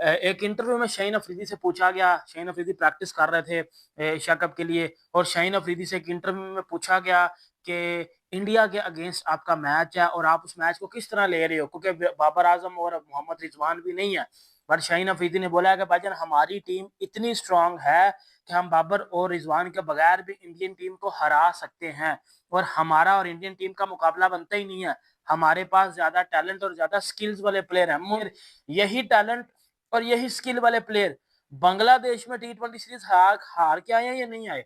एक इंटरव्यू में शाहीन अफरीदी से पूछा गया, शाहीन अफरीदी प्रैक्टिस कर रहे थे एशिया कप के लिए, और शाहीन अफरीदी से एक इंटरव्यू में पूछा गया कि इंडिया के अगेंस्ट आपका मैच है और आप उस मैच को किस तरह ले रहे हो, क्योंकि बाबर आजम और मोहम्मद रिजवान भी नहीं है। पर शाहीन अफरीदी ने बोला कि भाईजान हमारी टीम इतनी स्ट्रांग है कि हम बाबर और रिजवान के बगैर भी इंडियन टीम को हरा सकते हैं, और हमारा और इंडियन टीम का मुकाबला बनता ही नहीं है। हमारे पास ज्यादा टैलेंट और ज्यादा स्किल्स वाले प्लेयर हैं। यही टैलेंट और यही स्किल वाले प्लेयर बांग्लादेश में T20 सीरीज हार के आए हैं या नहीं आए?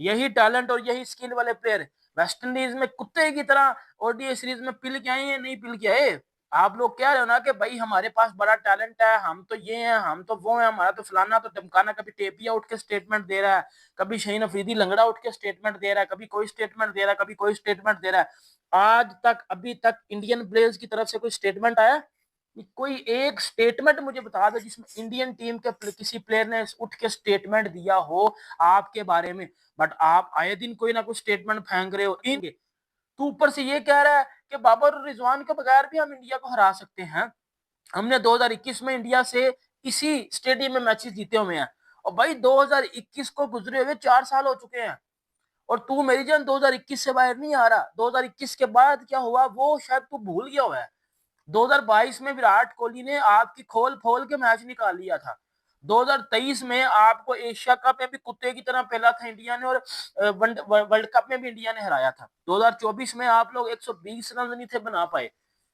यही टैलेंट और यही स्किल वाले प्लेयर वेस्ट इंडीज में कुत्ते की तरह ओडीआई सीरीज में पिल के आए हैं, नहीं पिल के आए? आप लोग कह रहे हो ना कि भाई हमारे पास बड़ा टैलेंट है, हम तो ये हैं, हम तो वो हैं, हमारा तो फलाना तो टमकाना। कभी टेपिया उठ के स्टेटमेंट दे रहा है, कभी शाहीन अफरीदी लंगड़ा उठ के स्टेटमेंट दे रहा है, कभी कोई स्टेटमेंट दे रहा है, कभी कोई स्टेटमेंट दे रहा है। आज तक अभी तक इंडियन प्लेयर्स की तरफ से कोई स्टेटमेंट आया? कोई एक स्टेटमेंट मुझे बता दो जिसमें इंडियन टीम के किसी प्लेयर ने उठ के स्टेटमेंट दिया हो आपके बारे में। बट आप आए दिन कोई ना कोई स्टेटमेंट फेंक रहे हो। इनके तू ऊपर से ये कह रहा है कि बाबर और रिजवान के बगैर भी हम इंडिया को हरा सकते हैं। हमने 2021 में इंडिया से इसी स्टेडियम में मैचेस जीते हुए हैं, और भाई 2021 को गुजरे हुए 4 साल हो चुके हैं, और तू मेरी जान 2021 से बाहर नहीं आ रहा। 2021 के बाद क्या हुआ वो शायद तू भूल गया हुआ है। 2022 में विराट कोहली ने आपकी खोल फोल के मैच निकाल लिया था। 2023 में आपको एशिया कप में भी कुत्ते की तरह पहला था इंडिया ने, और वर्ल्ड कप में भी इंडिया ने हराया था। 2024 में आप लोग 120 रन नहीं थे बना पाए।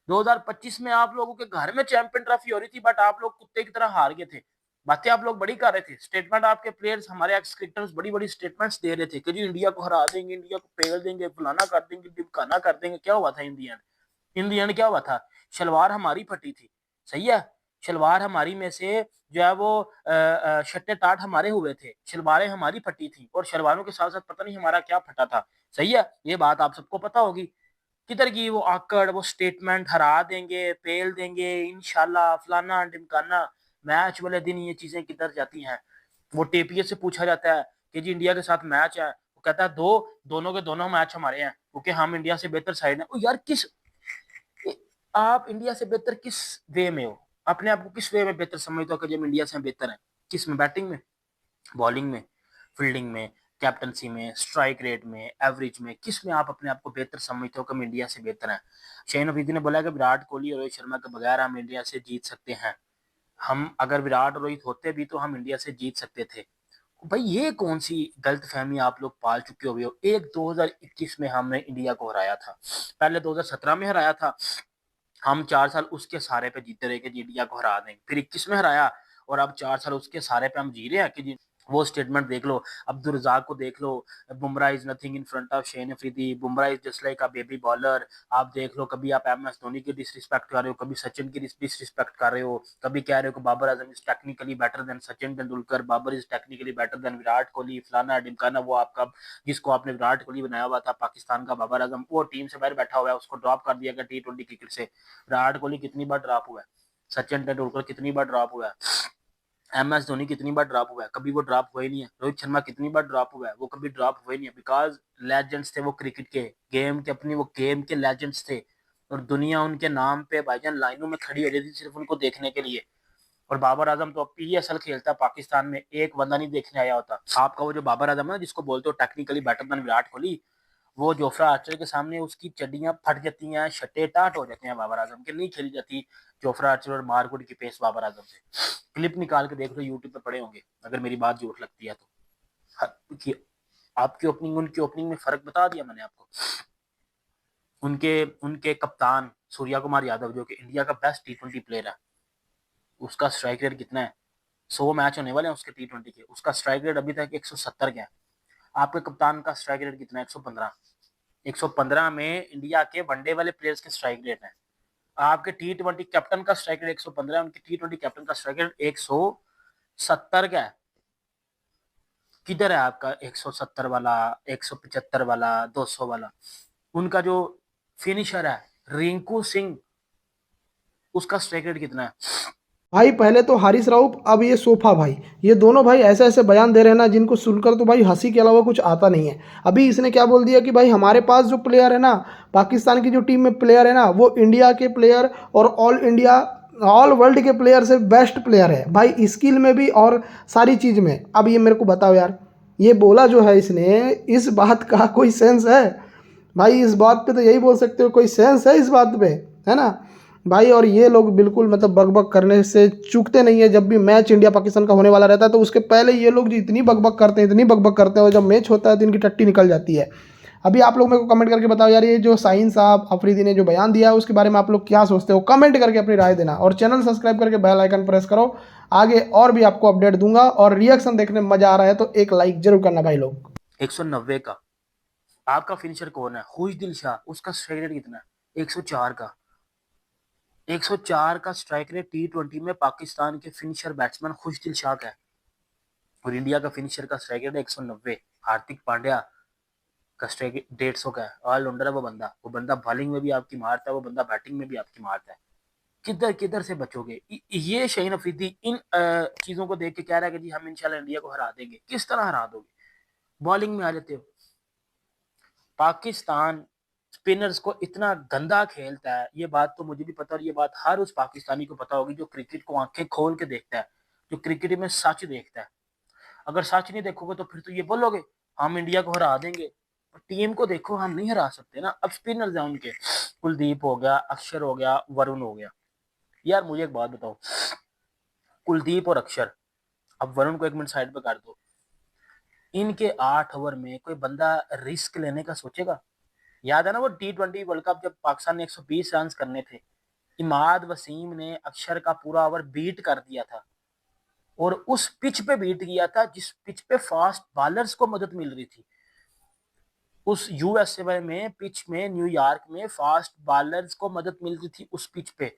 2025 में आप लोगों के घर में चैंपियन ट्रॉफी हो रही थी, बट आप लोग कुत्ते की तरह हार गए थे। बातें आप लोग बड़ी कर रहे थे, स्टेटमेंट आपके प्लेयर्स, हमारे एक्स क्रिकेटर्स बड़ी बड़ी स्टेटमेंट्स दे रहे थे कि जी इंडिया को हरा देंगे, इंडिया को पेल देंगे, फलाना कर देंगे, डिमकाना कर देंगे। क्या हुआ था इन दी एंड क्या हुआ था? शलवार हमारी फटी थी, सही है। शलवार हमारी में से जो है वो शट्टे टाट हमारे हुए थे, शलवारें हमारी फटी थी, और शलवारों के साथ साथ पता नहीं हमारा क्या फटा था, सही है। ये बात आप सबको पता होगी। किधर की वो आकड़, वो स्टेटमेंट, हरा देंगे, पेल देंगे, इंशाल्लाह, फलाना ढिमकाना। मैच वाले दिन ये चीजें किधर जाती हैं? वो टीपीए से पूछा जाता है कि जी इंडिया के साथ मैच है, वो कहता है दोनों के दोनों मैच हमारे हैं, क्योंकि हम इंडिया से बेहतर साइड है। ओ यार, आप इंडिया से बेहतर किस वे में हो? अपने आप को किस वे में बेहतर समझते हो कि जब इंडिया से बेहतर है? किस में? बैटिंग में, बॉलिंग में, फील्डिंग में, कैप्टनसी में, स्ट्राइक रेट में, एवरेज में, किस में आप अपने आप को बेहतर समझते हो कि हम इंडिया से बेहतर है? शाहीन अफरीदी ने बोला कि विराट कोहली और रोहित शर्मा के बगैर हम इंडिया से जीत सकते हैं। हम अगर विराट और रोहित होते भी तो हम इंडिया से जीत सकते थे। भाई ये कौन सी गलत फहमी आप लोग पाल चुके हो? एक 2021 में हमने इंडिया को हराया था, पहले 2017 में हराया था, हम 4 साल उसके सहारे पे जीते रहे कि जी इंडिया को हरा देंगे, फिर 21 में हराया, और अब 4 साल उसके सहारे पे हम जी रहे हैं कि जी। वो स्टेटमेंट देख लो, अब्दुल रजाक को देख लो, Bumrah is nothing in front of Shaheen Afridi, Bumrah is just like a baby bowler. आप देख लो, कभी आप MS धोनी की डिसरिस्पेक्ट कर रहे हो, कभी सचिन की डिसरिस्पेक्ट कर रहे हो, कभी कह रहे हो कि Babar Azam is technically better than Sachin Tendulkar, Babar is technically better than Virat Kohli, फलाना डिमकाना। वो आपका जिसको आपने विराट कोहली बनाया हुआ था पाकिस्तान का बाबर आजम, वो टीम से बाहर बैठा हुआ है, उसको ड्रॉप कर दिया गया T20 क्रिकेट से। विराट कोहली कितनी बार ड्रॉप हुआ है, सचिन तेंदुलकर कितनी बार ड्रॉप हुआ है, MS धोनी कितनी बार ड्रॉप हुआ है, कभी वो ड्रॉप हुआ ही नहीं है। रोहित शर्मा कितनी बार ड्रॉप हुआ है, वो कभी ड्रॉप हुआ ही नहीं है। बिकॉज लेजेंड्स थे वो, क्रिकेट के गेम के, अपनी वो गेम के लेजेंड्स थे, और दुनिया उनके नाम पे भाईजान लाइनों में खड़ी हो रही थी सिर्फ उनको देखने के लिए। और बाबर आजम तो अब PSL खेलता, पाकिस्तान में एक बंदा नहीं देखने आया होता। आपका वो जो बाबर आजम है जिसको बोलते हो technically better than Virat Kohli, वो जोफ्रा आर्चर के सामने उसकी चड्डियां फट जाती हैं, छट्टे टाट हो जाते हैं बाबर आजम के, नहीं खेली जाती जोफ्रा आर्चर और मारकुट की पेस बाबर आजम से। क्लिप निकाल के देख लो, यूट्यूब पे पड़े होंगे, अगर मेरी बात झूठ लगती है तो। कि आपकी ओपनिंग उनकी ओपनिंग में फर्क बता दिया मैंने आपको। उनके उनके कप्तान सूर्या कुमार यादव, जो कि इंडिया का बेस्ट T20 प्लेयर है, उसका स्ट्राइक रेट कितना है? 100 मैच होने वाले हैं उसके T20 के, उसका स्ट्राइक रेट अभी तक 170 का है। आपके कप्तान का स्ट्राइक रेट कितना है? 115। 115 में इंडिया के वनडे वाले प्लेयर्स के स्ट्राइक रेट है। आपके T20 कैप्टन का स्ट्राइक रेट 115 है, उनके T20 कैप्टन का स्ट्राइक रेट 170 का है। किधर है आपका 170 वाला, 175 वाला, 200 वाला? उनका जो फिनिशर है रिंकू सिंह, उसका स्ट्राइक रेट कितना है? भाई पहले तो हारिस राउफ, अब ये सोफा भाई, ये दोनों भाई ऐसे ऐसे बयान दे रहे हैं ना जिनको सुनकर तो भाई हंसी के अलावा कुछ आता नहीं है। अभी इसने क्या बोल दिया कि भाई हमारे पास जो प्लेयर है ना, पाकिस्तान की जो टीम में प्लेयर है ना, वो इंडिया के प्लेयर और ऑल इंडिया ऑल वर्ल्ड के प्लेयर से बेस्ट प्लेयर है भाई, स्किल में भी और सारी चीज़ में। अब ये मेरे को बताओ यार, ये बोला जो है इसने, इस बात का कोई सेंस है भाई? इस बात पे तो यही बोल सकते हो, कोई सेंस है इस बात पे, है ना भाई? और ये लोग बिल्कुल मतलब बकबक करने से चूकते नहीं है। जब भी मैच इंडिया पाकिस्तान का होने वाला रहता है तो उसके पहले ये लोग जो इतनी बकबक करते हैं, इतनी बकबक करते हैं, और जब मैच होता है तो इनकी टट्टी निकल जाती है। अभी आप लोग मेरे को कमेंट करके बताओ यार, ये जो साहिन साहब अफरीदी ने जो बयान दिया है उसके बारे में आप लोग क्या सोचते हो? कमेंट करके अपनी राय देना, और चैनल सब्सक्राइब करके बेल आइकन प्रेस करो। आगे और भी आपको अपडेट दूंगा, और रिएक्शन देखने में मजा आ रहा है तो एक लाइक जरूर करना भाई लोग। 190 का आपका फिनिशर कौन है? खुशदिल शाह, उसका स्ट्राइक रेट कितना है? 104 का। 104 का स्ट्राइक रेट T20 में पाकिस्तान के फिनिशर बैट्समैन खुशदिल शाह का है, और इंडिया का फिनिशर का स्ट्राइक रेट 190। हार्दिक पांड्या का स्ट्राइक 150 का है। ऑलराउंडर है वो बंदा बॉलिंग में भी आपकी मारता है, वो बंदा बैटिंग में भी आपकी मारता है। किधर किधर से बचोगे? ये शाहीन अफरीदी इन चीजों को देख के कह रहा है कि जी हम इंशाल्लाह इंडिया को हरा देंगे। किस तरह हरा दोगे? बॉलिंग में आ जाते हो। पाकिस्तान स्पिनर्स को इतना गंदा खेलता है, ये बात तो मुझे भी पता, और ये बात हर उस पाकिस्तानी को पता होगी जो क्रिकेट को आंखें खोल के देखता है, जो क्रिकेट में सच देखता है। अगर सच नहीं देखोगे तो फिर तो ये बोलोगे हम इंडिया को हरा देंगे। टीम को देखो, हम नहीं हरा सकते ना। अब स्पिनर्स हैं उनके, कुलदीप हो गया, अक्षर हो गया, वरुण हो गया। यार मुझे एक बात बताओ, कुलदीप और अक्षर, अब वरुण को एक मिनट साइड पे कर दो, इनके 8 ओवर में कोई बंदा रिस्क लेने का सोचेगा? याद है ना वो T20 वर्ल्ड कप जब पाकिस्तान ने 120 रन करने थे, इमाद वसीम ने अक्षर का पूरा ओवर बीट कर दिया था, और उस पिच पे बीट किया था जिस पिच पे फास्ट बॉलर्स को मदद मिल रही थी। उस यूएसए में पिच में, न्यूयॉर्क में फास्ट बॉलर्स को मदद मिल रही थी उस पिच पे।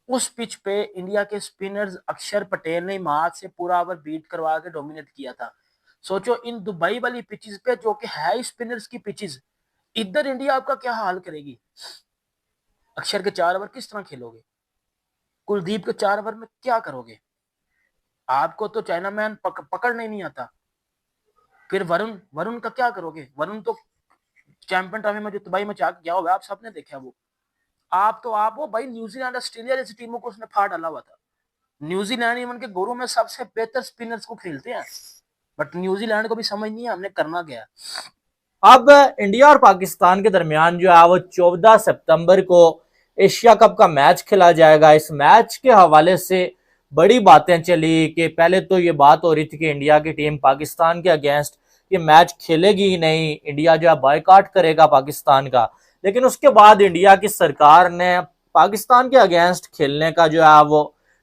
उस पिच पे इंडिया के स्पिनर्स अक्षर पटेल ने इमाद से पूरा ओवर बीट करवा के डोमिनेट किया था। सोचो इन दुबई वाली पिचेस पे, जो कि है स्पिनर्स की पिचेस, इधर इंडिया आपका क्या हाल करेगी? अक्षर के 4 ओवर किस तरह खेलोगे? कुलदीप के 4 ओवर में क्या करोगे? आपको तो चाइना मैन पकड़ना ही नहीं आता। फिर वरुण, वरुण का क्या करोगे? वरुण तो चैंपियन ट्रॉफी में जो दुबई में जा गया होगा, आप सबने देखा वो। आप वो भाई न्यूजीलैंड ऑस्ट्रेलिया जैसी टीमों को उसने फाड़ डाला हुआ था। न्यूजीलैंड इवन के गोरों में सबसे बेहतर स्पिनर्स को खेलते हैं, बट न्यूजीलैंड को भी समझ नहीं है हमने करना क्या। अब इंडिया और पाकिस्तान के दरमियान जो है वो 14 सितंबर को एशिया कप का मैच खेला जाएगा। इस मैच के हवाले से बड़ी बातें चली कि पहले तो ये बात हो रही थी कि इंडिया की टीम पाकिस्तान के अगेंस्ट ये मैच खेलेगी ही नहीं, इंडिया जो है बायकॉट करेगा पाकिस्तान का। लेकिन उसके बाद इंडिया की सरकार ने पाकिस्तान के अगेंस्ट खेलने का जो है वो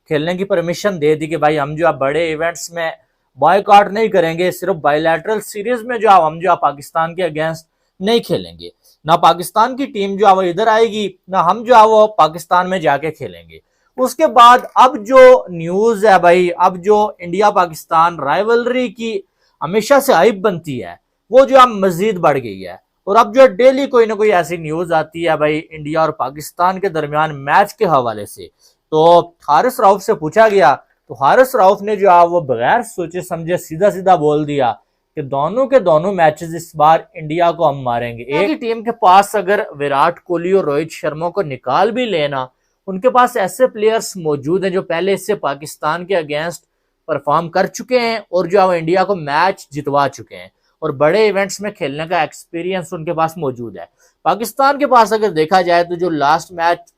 खेलने की परमिशन दे दी कि भाई हम जो है बड़े इवेंट्स में बॉयकॉट नहीं करेंगे, सिर्फ बायलैटरल सीरीज में जो हम जो पाकिस्तान के अगेंस्ट नहीं खेलेंगे। ना पाकिस्तान की टीम जो है वो इधर आएगी, ना हम जो है वो पाकिस्तान में जाके खेलेंगे। उसके बाद अब जो न्यूज है भाई, अब जो इंडिया पाकिस्तान राइवलरी की हमेशा से हाइप बनती है वो जो है मजीद बढ़ गई है, और अब जो डेली कोई ना कोई ऐसी न्यूज आती है भाई इंडिया और पाकिस्तान के दरमियान मैच के हवाले से। तो हारिस रऊफ से पूछा गया तो हारिस रऊफ ने जो है वो बगैर सोचे समझे सीधा सीधा बोल दिया कि दोनों के दोनों मैचेस इस बार इंडिया को हम मारेंगे। एक ही टीम के पास अगर विराट कोहली और रोहित शर्मा को निकाल भी लेना, उनके पास ऐसे प्लेयर्स मौजूद हैं जो पहले इससे पाकिस्तान के अगेंस्ट परफॉर्म कर चुके हैं और जो है इंडिया को मैच जितवा चुके हैं, और बड़े इवेंट्स में खेलने का एक्सपीरियंस उनके पास मौजूद है। पाकिस्तान के पास अगर देखा जाए तो जो लास्ट मैच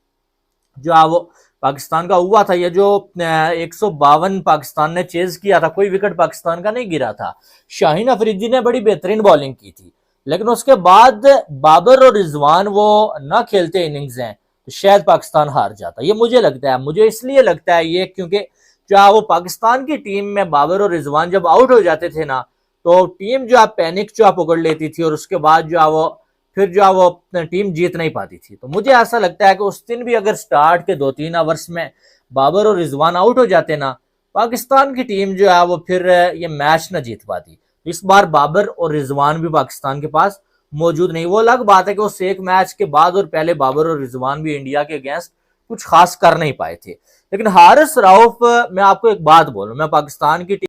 जो है वो पाकिस्तान का हुआ था, ये जो 152 पाकिस्तान ने चेज किया था, कोई विकेट पाकिस्तान का नहीं गिरा था। शाहीन अफरीदी ने बड़ी बेहतरीन बॉलिंग की थी, लेकिन उसके बाद बाबर और रिजवान वो ना खेलते इनिंग्स हैं तो शायद पाकिस्तान हार जाता। ये मुझे लगता है, मुझे इसलिए लगता है ये क्योंकि जो है वो पाकिस्तान की टीम में बाबर और रिजवान जब आउट हो जाते थे ना, तो टीम जो है पैनिक जो है पकड़ लेती थी, और उसके बाद जो है वो फिर जो है वो टीम जीत नहीं पाती थी। तो मुझे ऐसा लगता है कि उस दिन भी अगर स्टार्ट के 2-3 ओवर्स में बाबर और रिजवान आउट हो जाते ना, पाकिस्तान की टीम जो है वो फिर ये मैच ना जीत पाती। इस बार बाबर और रिजवान भी पाकिस्तान के पास मौजूद नहीं। वो अलग बात है कि उस एक मैच के बाद और पहले बाबर और रिजवान भी इंडिया के अगेंस्ट कुछ खास कर नहीं पाए थे। लेकिन हारिस रऊफ, मैं आपको एक बात बोलूं, मैं पाकिस्तान की